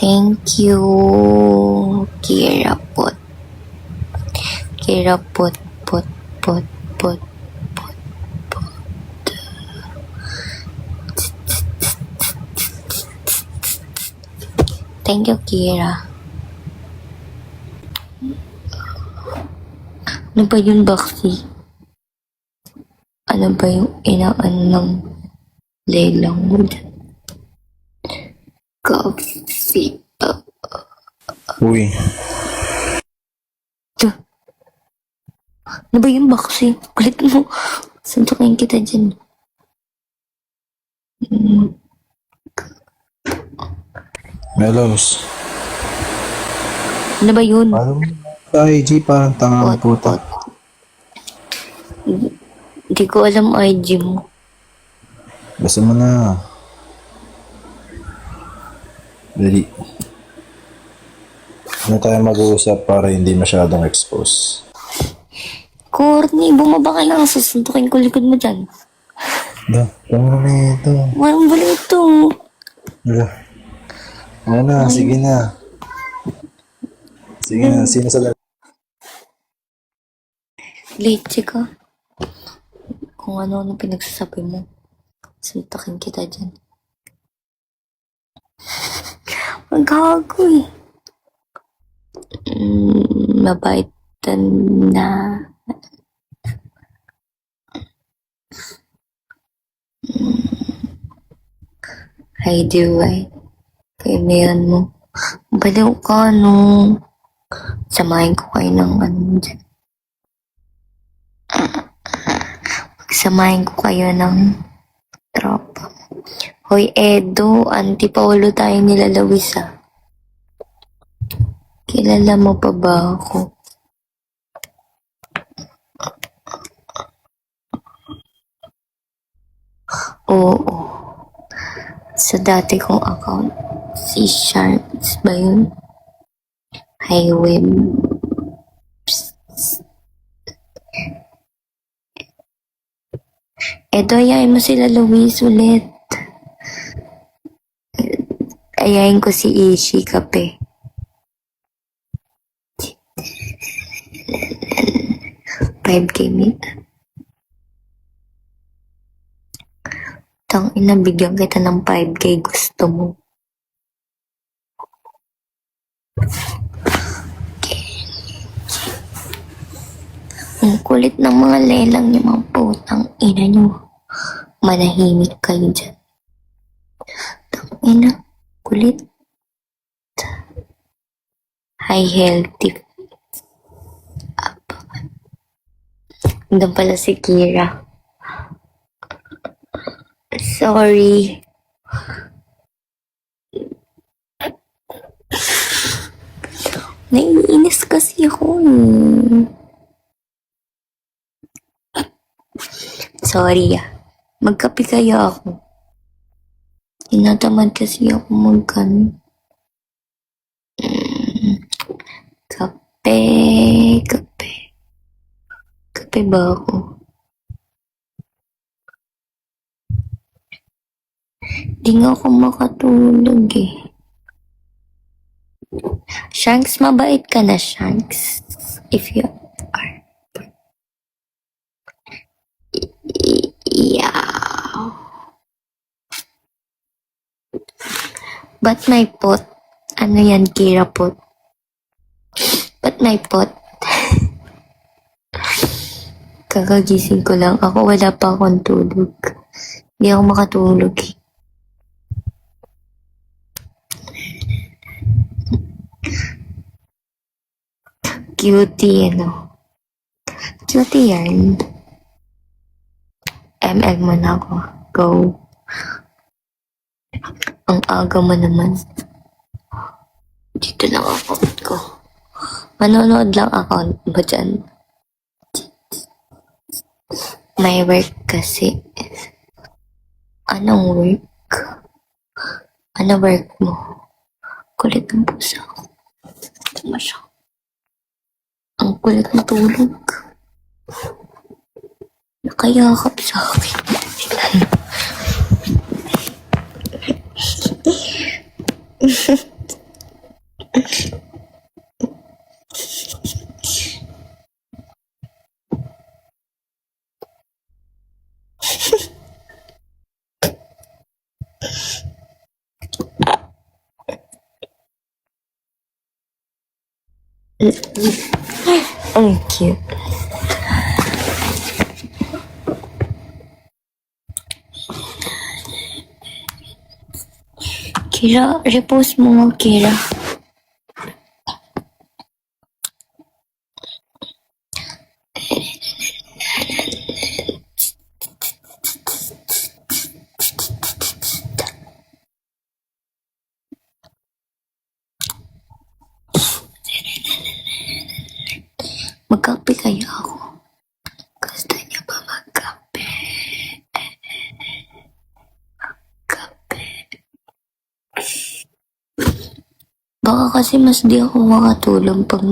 Thank you, Kira Pot. Kira Pot, Pot, Pot, Pot, Pot, Pot. Thank you, Kira. Ano ba yun, Baxi? Ano ba yung inaan ng lelang mo dyan? Coffee. Uy, Ano ba yun, Baxi? Kulit mo. Suntukin kita dyan. Melos. Ano ba yun? Ano? Ay, G, parang tanga ang puta. Hindi ko alam IG mo. Basta mo na. Dali. Ano tayo mag-uusap para hindi masyadong expose? Corny, bumaba ka lang. Susuntukin ko likod mo dyan. Tama na ito. Walang bali ito. Ano na, sige na. Sige na, sino sa lalaki? Leche ka. Kung ano-ano pinagsasabi mo. Suntukin kita dyan. Magago eh. Mabaitan na. Ay, di ba? Kaibigan mo. Baliw ka, no? Samahin ko kayo ng ano dyan. Samahin ko kayo ng tropa. Hoy, Edo, Antipolo tayo nila Luis, ah. Kilala mo pa ba ako? Oo. Sa dati kong account, si Sharks ba yun? Highway. Edo, ayayin mo sila Luis ulit. Ayayin ko si Ishi Kape. $5K meet. Tang ina, bigyan kita ng 5K gusto mo. Ang kulit ng mga lelang niyo, mga putang ina niyo. Manahimik kayo dyan. Tang ina, kulit. High healthy. Doon pala si Kira. Sorry. Naiinis kasi ako eh. Sorry ah. Magkape kaya ako. Tinatamad kasi ako magkan. Kape, kape. Kape ba ako? Di nga ako makatulog eh. Shanks, mabait ka na, Shanks. If you are. Yeah. Ba't may pot? Ano yan, Kira pot? Ba't may pot? Kakagising ko lang. Ako wala pa akong tulog. Hindi ako makatulog eh. Cutie, ano? Cutie yan. ML mo na ako. Go. Ang aga mo naman. Dito lang account ko. Manonood lang account ba dyan? May work kasi. Anong work? Ano work mo? Kulit ng pusa ko. Tama siya. Ang kulit na tulog. Nakayakap sa akin. Ang cute. Kira, repose mo nga, Kira. Magkape kaya ako. Gusto niya ba magkape? Kape. Baka kasi mas di ako makatulog pag